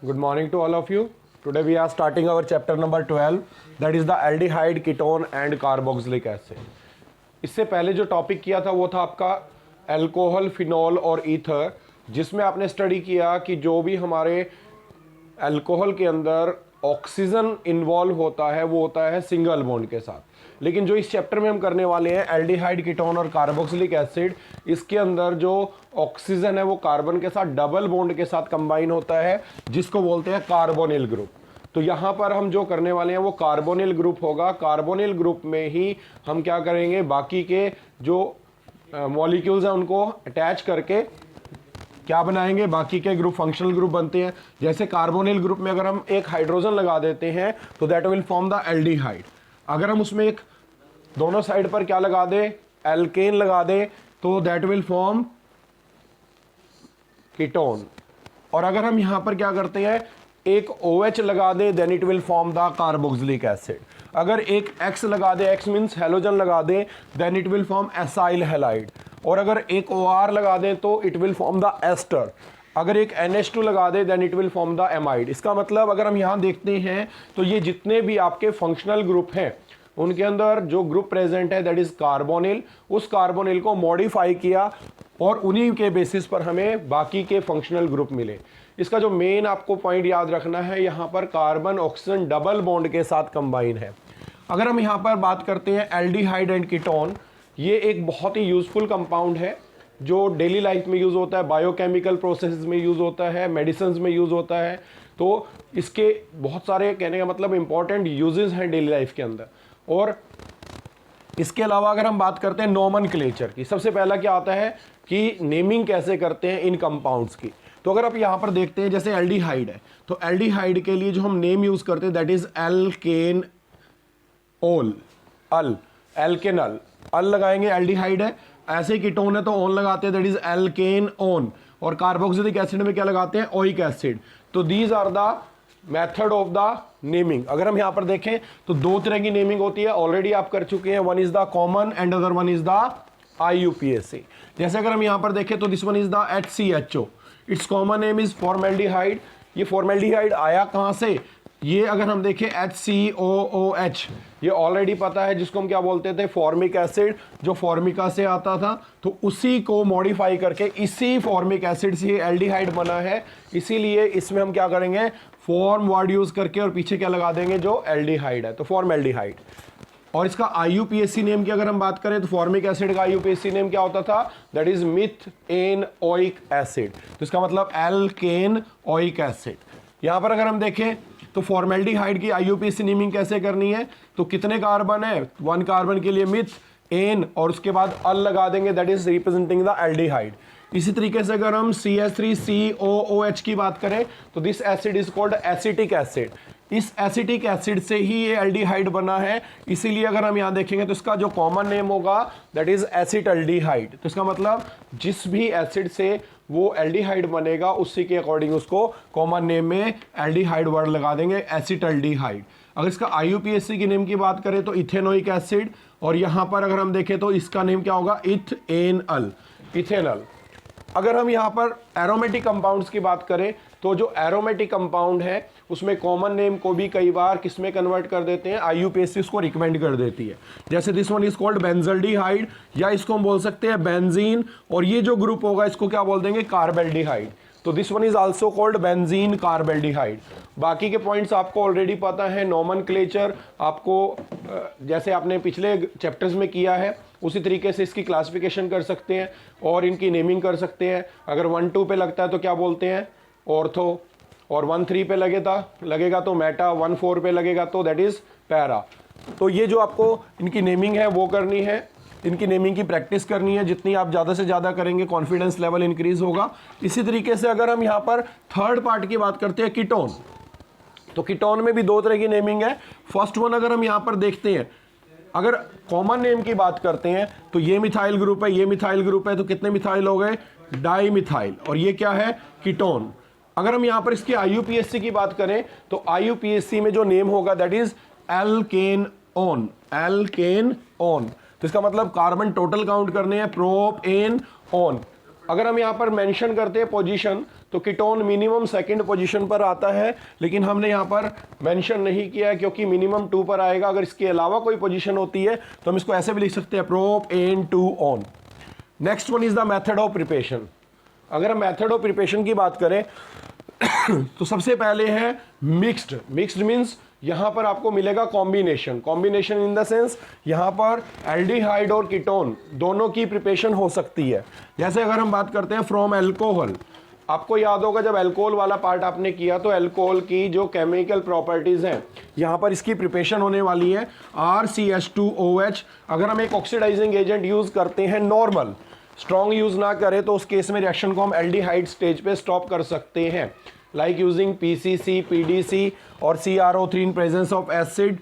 Good morning to all of you. Today we are starting our chapter number 12, that is the aldehyde, ketone and carboxylic acid. इससे पहले जो topic किया था वो था आपका अल्कोहल, फिनॉल और ईथर, जिसमें आपने स्टडी किया कि जो भी हमारे अल्कोहल के अंदर ऑक्सीजन इन्वॉल्व होता है वो होता है सिंगल बॉन्ड के साथ। लेकिन जो इस चैप्टर में हम करने वाले हैं एल्डिहाइड, कीटोन और कार्बोक्सिलिक एसिड, इसके अंदर जो ऑक्सीजन है वो कार्बन के साथ डबल बॉन्ड के साथ कंबाइन होता है, जिसको बोलते हैं कार्बोनिल ग्रुप। तो यहाँ पर हम जो करने वाले हैं वो कार्बोनिल ग्रुप होगा। कार्बोनिल ग्रुप में ही हम क्या करेंगे, बाकी के जो मॉलिक्यूल्स हैं उनको अटैच करके क्या बनाएंगे, बाकी के ग्रुप फंक्शनल ग्रुप बनते हैं। जैसे कार्बोनिल ग्रुप में अगर हम एक हाइड्रोजन लगा देते हैं तो that will form the aldehyde. अगर हम उसमें एक दोनों साइड पर क्या लगा दे, एल्केन लगा दे, तो दैट विल फॉर्म कीटोन। और अगर हम यहां पर क्या करते हैं, एक OH लगा दे, then it will form the carboxylic acid. अगर एक X लगा दे, X मीन्स हेलोजन लगा दे, then it will form acyl halide. और अगर एक OR लगा दे तो it will form the ester. अगर एक NH2 लगा दे then it will form the amide. इसका मतलब अगर हम यहाँ देखते हैं तो ये जितने भी आपके फंक्शनल ग्रुप हैं उनके अंदर जो ग्रुप प्रेजेंट है दैट इज कार्बोनिल, उस कार्बोनिल को मॉडिफाई किया और उन्हीं के बेसिस पर हमें बाकी के फंक्शनल ग्रुप मिले। इसका जो मेन आपको पॉइंट याद रखना है, यहाँ पर कार्बन ऑक्सीजन डबल बॉन्ड के साथ कंबाइन है। अगर हम यहाँ पर बात करते हैं एल्डिहाइड एंड कीटोन, ये एक बहुत ही यूजफुल कंपाउंड है जो डेली लाइफ में यूज़ होता है, बायोकेमिकल प्रोसेसेस में यूज़ होता है, मेडिसिन में यूज़ होता है। तो इसके बहुत सारे, कहने का मतलब इंपॉर्टेंट यूजेस हैं डेली लाइफ के अंदर। और इसके अलावा अगर हम बात करते हैं नोमेनक्लेचर की, सबसे पहला क्या आता है कि नेमिंग कैसे करते हैं इन कंपाउंड्स की। तो अगर आप यहाँ पर देखते हैं जैसे एल्डिहाइड है, तो एल्डिहाइड के लिए जो हम नेम यूज़ करते हैं दैट इज एल्केन ओल, अल, एल्केनल, अल लगाएंगे, एल्डिहाइड है। ऐसे ही कीटोन है तो ओन लगाते हैं, दैट इज एल्केन ओन। और कार्बोक्सिलिक एसिड में क्या लगाते हैं, ओइक एसिड। तो these are the method of the naming. अगर हम यहां पर देखें तो दो तरह की नेमिंग होती है, ऑलरेडी आप कर चुके हैं। One is the common and other one is the IUPAC। जैसे अगर हम यहां पर देखें तो this one is the HCHO, it's common name is formaldehyde. ये फॉर्मेल्डिहाइड आया कहां से, ये अगर हम देखें HCOOH, ये ऑलरेडी पता है, जिसको हम क्या बोलते थे, फॉर्मिक एसिड, जो फॉर्मिका से आता था। तो उसी को मॉडिफाई करके इसी फॉर्मिक एसिड से एल्डिहाइड बना है। इसीलिए इसमें हम क्या करेंगे, फॉर्म वर्ड यूज करके और पीछे क्या लगा देंगे, जो एल्डिहाइड है, तो फॉर्मेल्डिहाइड। और इसका IUPAC नेम की अगर हम बात करें तो फॉर्मिक एसिड का IUPAC नेम क्या होता था, that is methane oic acid. तो इसका मतलब एल्केन ओइक एसिड। यहां पर अगर हम देखें तो फॉर्मेल्डिहाइड की IUPAC नेमिंग कैसे करनी है, तो कितने कार्बन है, 1 कार्बन के लिए मिथ एन और उसके बाद अल लगा देंगे, that is representing the aldehyde. इसी तरीके से अगर हम CH3COOH की बात करें तो this acid is called acetic acid. इस एसिटिक एसिड से ही ये एल्डिहाइड बना है। इसीलिए अगर हम यहां देखेंगे तो इसका जो कॉमन नेम होगा दैट इज एसिटल्डिहाइड। तो इसका मतलब जिस भी एसिड से वो एल्डिहाइड बनेगा उसी के अकॉर्डिंग उसको कॉमन नेम में एल्डिहाइड वर्ड लगा देंगे, एसिटल्डिहाइड। अगर इसका IUPAC की नेम की बात करें तो इथेनोइक एसिड। और यहां पर अगर हम देखें तो इसका नेम क्या होगा, इथेनल, इथेनल। अगर हम यहाँ पर एरोमेटिक कंपाउंड्स की बात करें तो जो एरोमेटिक कंपाउंड है उसमें कॉमन नेम को भी कई बार किसमें कन्वर्ट कर देते हैं, IUPAC उसको रिकमेंड कर देती है। जैसे this one is called benzaldehyde, या इसको हम बोल सकते हैं बेंजीन। और ये जो ग्रुप होगा इसको क्या बोल देंगे, कार्बेल्डिहाइड। तो this one is also called benzene carbaldehyde. बाकी के पॉइंट्स आपको ऑलरेडी पता है। नोमेनक्लेचर आपको जैसे आपने पिछले चैप्टर्स में किया है उसी तरीके से इसकी क्लासिफिकेशन कर सकते हैं और इनकी नेमिंग कर सकते हैं। अगर 1-2 पे लगता है तो क्या बोलते हैं, ऑर्थो। और 1-3 पे लगेगा तो मेटा, 1-4 पे लगेगा तो दैट इज पैरा। तो ये जो आपको इनकी नेमिंग है वो करनी है, इनकी नेमिंग की प्रैक्टिस करनी है। जितनी आप ज़्यादा से ज़्यादा करेंगे कॉन्फिडेंस लेवल इंक्रीज होगा। इसी तरीके से अगर हम यहाँ पर थर्ड पार्ट की बात करते हैं, कीटोन, तो कीटोन में भी 2 तरह की नेमिंग है। फर्स्ट वन अगर हम यहाँ पर देखते हैं, अगर कॉमन नेम की बात करते हैं तो ये मिथाइल ग्रुप है, ये मिथाइल ग्रुप है, तो कितने मिथाइल हो गए, डाइमिथाइल। और ये क्या है, कीटोन। अगर हम यहाँ पर इसकी IUPAC की बात करें तो IUPAC में जो नेम होगा that is alkanone, alkanone. तो इसका मतलब कार्बन टोटल काउंट करने हैं, प्रोप एन ऑन। अगर हम यहाँ पर मेंशन करते हैं पोजीशन तो कीटोन मिनिमम सेकंड पोजीशन पर आता है, लेकिन हमने यहाँ पर मेंशन नहीं किया है क्योंकि मिनिमम 2 पर आएगा। अगर इसके अलावा कोई पोजीशन होती है तो हम इसको ऐसे भी लिख सकते हैं, propan 2 one. Next one is the method of preparation. अगर हम मेथड ऑफ प्रिपरेशन की बात करें तो सबसे पहले है मिक्स्ड। मिक्स्ड मीन्स यहां पर आपको मिलेगा combination. Combination in the sense यहां पर एल्डिहाइड और कीटोन दोनों की प्रिपरेशन हो सकती है। जैसे अगर हम बात करते हैं फ्रॉम एल्कोहल, आपको याद होगा जब अल्कोहल वाला पार्ट आपने किया तो अल्कोहल की जो केमिकल प्रॉपर्टीज हैं यहां पर इसकी प्रिपरेशन होने वाली है RCH2OH। अगर हम एक ऑक्सीडाइजिंग एजेंट यूज करते हैं नॉर्मल, स्ट्रॉन्ग यूज ना करें तो उस केस में रिएक्शन को हम एल्डिहाइड स्टेज पे स्टॉप कर सकते हैं, लाइक यूजिंग PCC, PDC और CrO3 in presence of acid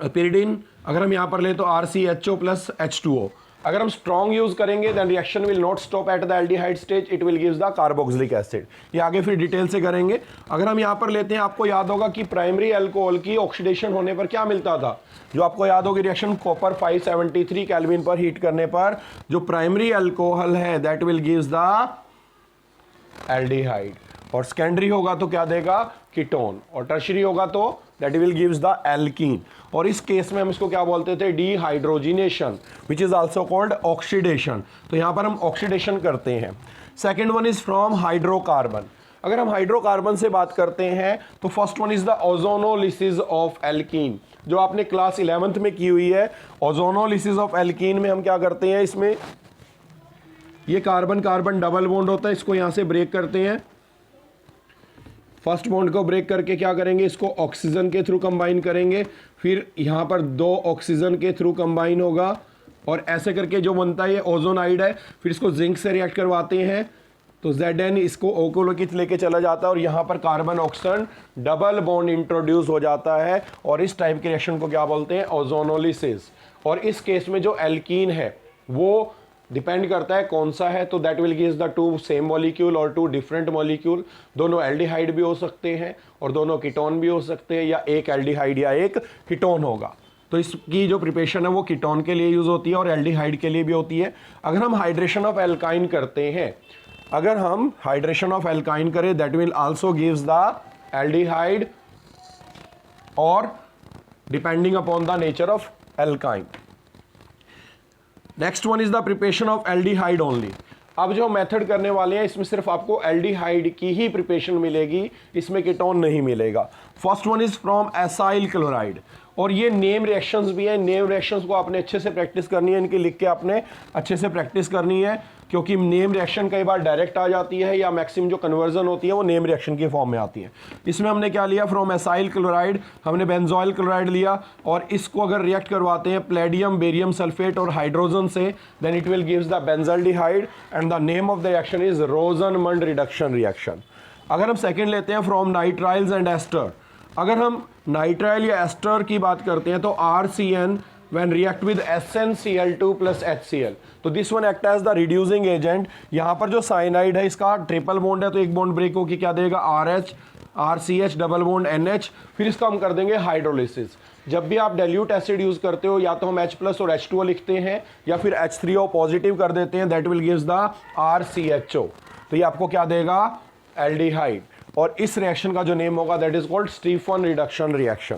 pyridine। अगर हम यहाँ पर ले तो RCHO प्लस H2O। अगर हम स्ट्रॉन्ग यूज करेंगे then reaction will not stop at the aldehyde stage, it will gives the carboxylic acid. ये आगे फिर डिटेल से करेंगे। अगर हम यहाँ पर लेते हैं, आपको याद होगा कि प्राइमरी अल्कोहल की ऑक्सीडेशन होने पर क्या मिलता था, जो आपको याद होगी रिएक्शन कॉपर 573 केल्विन पर हीट करने पर जो प्राइमरी अल्कोहल है that will gives the aldehyde, और सेकेंडरी होगा तो क्या देगा, कीटोन, और टर्शियरी होगा तो that will gives the alkene. और इस केस में हम इसको क्या बोलते थे, dehydrogenation, which is also called oxidation. तो यहां पर हम ऑक्सीडेशन करते हैं। Second one is from hydrocarbon. अगर हम हाइड्रोकार्बन से बात करते हैं तो first one is the ozonolysis of alkene, जो आपने क्लास 11th में की हुई है। ओजोनोलिसिस ऑफ एल्कीन में हम क्या करते हैं, इसमें ये कार्बन कार्बन डबल बॉन्ड होता है, इसको यहां से ब्रेक करते हैं। फर्स्ट बॉन्ड को ब्रेक करके क्या करेंगे, इसको ऑक्सीजन के थ्रू कंबाइन करेंगे, फिर यहाँ पर 2 ऑक्सीजन के थ्रू कंबाइन होगा और ऐसे करके जो बनता है ये ओजोनाइड है। फिर इसको जिंक से रिएक्ट करवाते हैं तो Zn इसको O को लेके चला जाता है और यहाँ पर carbon oxygen double bond introduce हो जाता है, और इस टाइप के रिएक्शन को क्या बोलते हैं, ओजोनोलिसिस। और इस केस में जो एल्कीन है वो डिपेंड करता है कौन सा है, तो that will gives the 2 same molecule और 2 डिफरेंट मॉलिक्यूल। दोनों एल्डिहाइड भी हो सकते हैं और दोनों कीटोन भी हो सकते हैं, या एक एल्डिहाइड या एक कीटोन होगा। तो इसकी जो प्रिपरेशन है वो कीटोन के लिए यूज होती है और एल्डिहाइड के लिए भी होती है। अगर हम हाइड्रेशन ऑफ एल्काइन करते हैं, अगर हम हाइड्रेशन ऑफ एल्काइन करें that will also gives the aldehyde, और depending upon the nature of alkyne. Next one is the preparation of aldehyde only. अब जो मेथड करने वाले हैं इसमें सिर्फ आपको एल्डिहाइड की ही प्रिपरेशन मिलेगी, इसमें कीटोन नहीं मिलेगा। First one is from acyl chloride, और ये नेम रिएक्शंस भी है। नेम रिएक्शंस को आपने अच्छे से प्रैक्टिस करनी है, इनकी लिख के आपने अच्छे से प्रैक्टिस करनी है, क्योंकि नेम रिएक्शन कई बार डायरेक्ट आ जाती है या मैक्सिमम जो कन्वर्जन होती है वो नेम रिएक्शन की फॉर्म में आती है। इसमें हमने क्या लिया, फ्रॉम एसाइल क्लोराइड हमने बेंजोइल क्लोराइड लिया, और इसको अगर रिएक्ट करवाते हैं प्लेडियम बेरियम सल्फेट और हाइड्रोजन से then it will gives the benzaldehyde, and the name of the reaction is Rosenmund reduction reaction. अगर हम सेकेंड लेते हैं फ्रॉम नाइट्राइल्स एंड एस्टर, अगर हम नाइट्राइल या एस्टर की बात करते हैं तो RCN when react with SnCl2 plus HCl, तो this one act as the reducing agent. यहाँ पर जो साइनाइड है इसका ट्रिपल बॉन्ड है तो एक बॉन्ड ब्रेक होकर क्या देगा, RH, RCH double bond NH, फिर इसका हम कर देंगे हाइड्रोलिसिस। जब भी आप डाइल्यूट एसिड यूज करते हो या तो हम H प्लस और H2O लिखते हैं या फिर H3O पॉजिटिव कर देते हैं, that will gives the RCHO। तो ये आपको क्या देगा, एल्डिहाइड, और इस रिएक्शन का जो नेम होगा that is called Stephen reduction reaction.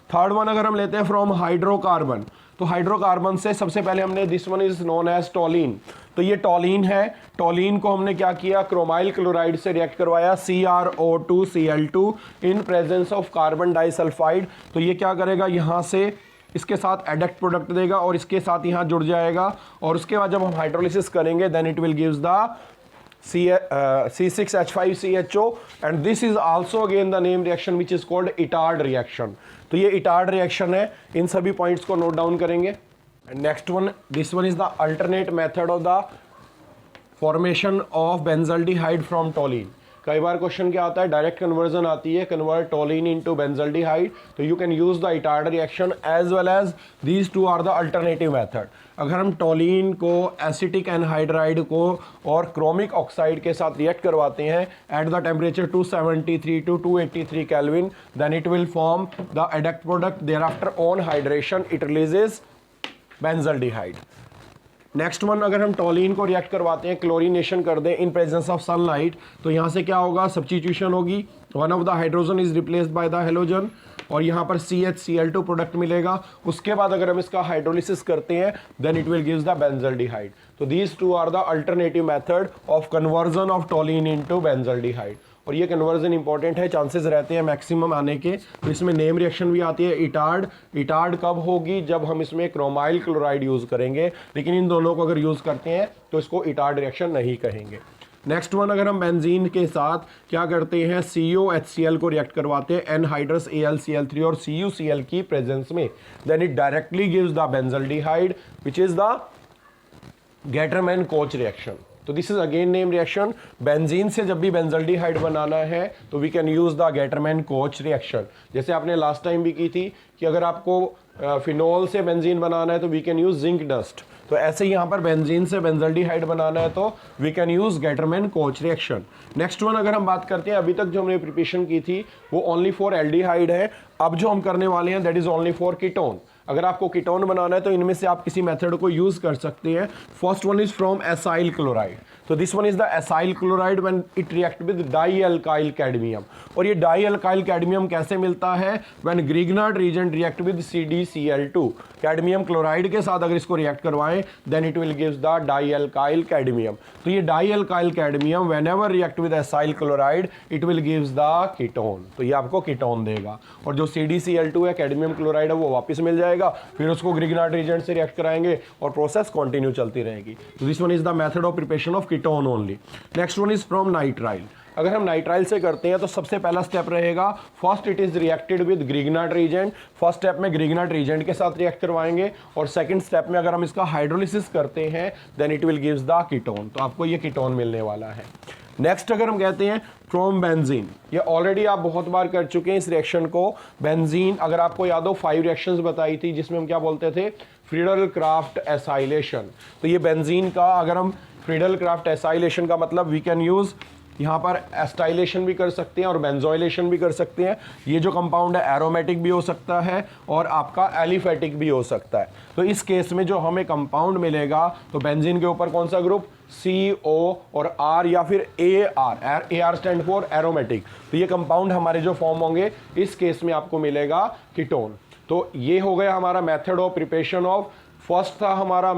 Third one अगर हम लेते हैं फ्रॉम हाइड्रोकार्बन, तो हाइड्रोकार्बन से सबसे पहले हमने this one is known as toluene, तो ये टोलिन है। टोलिन को हमने क्या किया, क्रोमाइल क्लोराइड से रिएक्ट करवाया CrO2Cl2 in presence of carbon disulphide. तो ये क्या करेगा, यहाँ से इसके साथ एडक्ट प्रोडक्ट देगा और इसके साथ यहाँ जुड़ जाएगा, और उसके बाद जब हम हाइड्रोलिसिस करेंगे then it will gives the C6H5CHO, and this is also again the name reaction which is called Itard reaction। तो ये Itard reaction है, इन सभी पॉइंट्स को नोट डाउन करेंगे। Next one, this one is the alternate method of the formation of benzaldehyde from toluene. कई बार question क्या आता है, डायरेक्ट कन्वर्जन आती है, कन्वर्ट टोलिन इनटू बेंजल्डिहाइड, तो you can use the Etard reaction as well as these two are the alternative method. अगर हम toluene को एसिटिक एनहाइड्राइड को और क्रोमिक ऑक्साइड के साथ रिएक्ट करवाते हैं at the temperature 273 to 283 kelvin, then it will form the adduct product, thereafter on hydration it releases benzaldehyde. Next one, अगर हम टॉलिन को रिएक्ट करवाते हैं, क्लोरीनेशन कर दें इन प्रेजेंस ऑफ सनलाइट, तो यहाँ से क्या होगा, सब्स्टिट्यूशन होगी, one of the hydrogen is replaced by the halogen और यहाँ पर CH Cl2 प्रोडक्ट मिलेगा। उसके बाद अगर हम इसका हाइड्रोलिसिस करते हैं then it will gives the benzaldehyde. तो these two are the alternative method of conversion of toluene into benzaldehyde. और ये कन्वर्जन इंपॉर्टेंट है, चांसेस रहते हैं मैक्सिमम आने के। तो इसमें नेम रिएक्शन भी आती है इटार्ड। इटार्ड कब होगी, जब हम इसमें क्रोमाइल क्लोराइड यूज़ करेंगे, लेकिन इन दोनों को अगर यूज़ करते हैं तो इसको इटार्ड रिएक्शन नहीं कहेंगे। नेक्स्ट वन, अगर हम बेंजीन के साथ क्या करते हैं, COHCl को रिएक्ट करवाते हैं एनहाइड्रस AlCl3 और CuCl की प्रेजेंस में, then it directly gives the benzaldehyde which is the Gattermann Koch reaction. तो this is again name reaction. Benzene से जब भी बेंजल्डिहाइड बनाना है तो we can use the Gattermann Koch reaction. जैसे आपने लास्ट टाइम भी की थी कि अगर आपको फिनोल से बेंजीन बनाना है तो we can use zinc dust. तो ऐसे ही यहाँ पर बेंजीन से बेंजल्डिहाइड बनाना है तो we can use Gattermann Koch reaction. Next one, अगर हम बात करते हैं, अभी तक जो हमने प्रिपरेशन की थी वो ओनली फॉर एल्डिहाइड है। अब जो हम करने वाले हैं that is only for ketone. अगर आपको कीटोन बनाना है तो इनमें से आप किसी मेथड को यूज कर सकते हैं। First one is from acyl chloride. तो this one is the acyl chloride when it react with di alkyl cadmium. और ये डाई अल्काइल कैडमियम कैसे मिलता है, when Grignard reagent react with CdCl2। Cadmium chloride के साथ अगर इसको रिएक्ट करवाएं then it will gives the di alkyl cadmium. तो ये di alkyl cadmium whenever react with acyl chloride it will gives the ketone. तो ये आपको कीटोन देगा। और जो CdCl2 है, कैडमियम क्लोराइड है, वो वापस मिल जाएगा। फिर उसको ग्रिग्नार्ड रिएजेंट से रिएक्ट कराएंगे और प्रोसेस कंटिन्यू चलती रहेगी। तो this one is the method of preparation of ketone only. Next one is from nitrile. अगर हम नाइट्राइल से करते हैं तो सबसे पहला स्टेप रहेगा, first it is reacted with Grignard reagent. First step में ग्रिग्नार्ड रिएजेंट के साथ रिएक्ट करवाएंगे और सेकंड स्टेप में अगर हम इसका हाइड्रोलिसिस करते हैं then it will gives the ketone. तो आपको ये कीटोन मिलने वाला है। नेक्स्ट अगर हम कहते हैं फ्रॉम बेंजीन, ये ऑलरेडी आप बहुत बार कर चुके हैं इस रिएक्शन को। बेंजीन, अगर आपको याद हो 5 रिएक्शंस बताई थी जिसमें हम क्या बोलते थे, फ्रीडल क्राफ्ट एसाइलेशन। तो ये बेंजीन का, अगर हम फ्रीडल क्राफ्ट एसाइलेशन का मतलब वी कैन यूज यहाँ पर एस्टाइलेशन भी कर सकते हैं और बेंजोइलेशन भी कर सकते हैं। ये जो कंपाउंड है एरोमेटिक भी हो सकता है और आपका एलिफेटिक भी हो सकता है। तो इस केस में जो हमें कंपाउंड मिलेगा तो बेंजीन के ऊपर कौन सा ग्रुप, CO और R या फिर AR स्टैंड फॉर एरोमेटिक। तो ये कंपाउंड हमारे जो फॉर्म होंगे इस केस में आपको मिलेगा कीटोन। तो ये हो गया हमारा method of preparation of. First था हमारा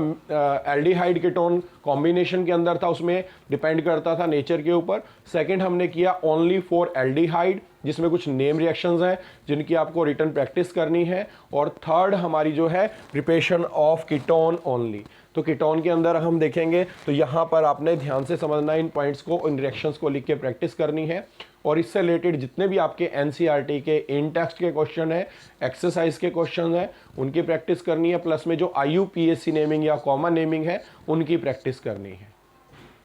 एल्डिहाइड कीटोन कॉम्बिनेशन के अंदर था, उसमें डिपेंड करता था नेचर के ऊपर। सेकंड हमने किया ओनली फॉर एल्डिहाइड जिसमें कुछ नेम रिएक्शंस हैं जिनकी आपको रिटर्न प्रैक्टिस करनी है। और थर्ड हमारी जो है प्रिपरेशन ऑफ कीटोन ओनली। तो कीटोन के अंदर हम देखेंगे तो यहाँ पर आपने ध्यान से समझना इन पॉइंट्स को, इन रिएक्शंस को लिख के प्रैक्टिस करनी है। और इससे रिलेटेड जितने भी आपके NCERT के इन टेक्स्ट के क्वेश्चन है, एक्सरसाइज के क्वेश्चन है, उनकी प्रैक्टिस करनी है। प्लस में जो IUPAC नेमिंग या कॉमन नेमिंग है उनकी प्रैक्टिस करनी है।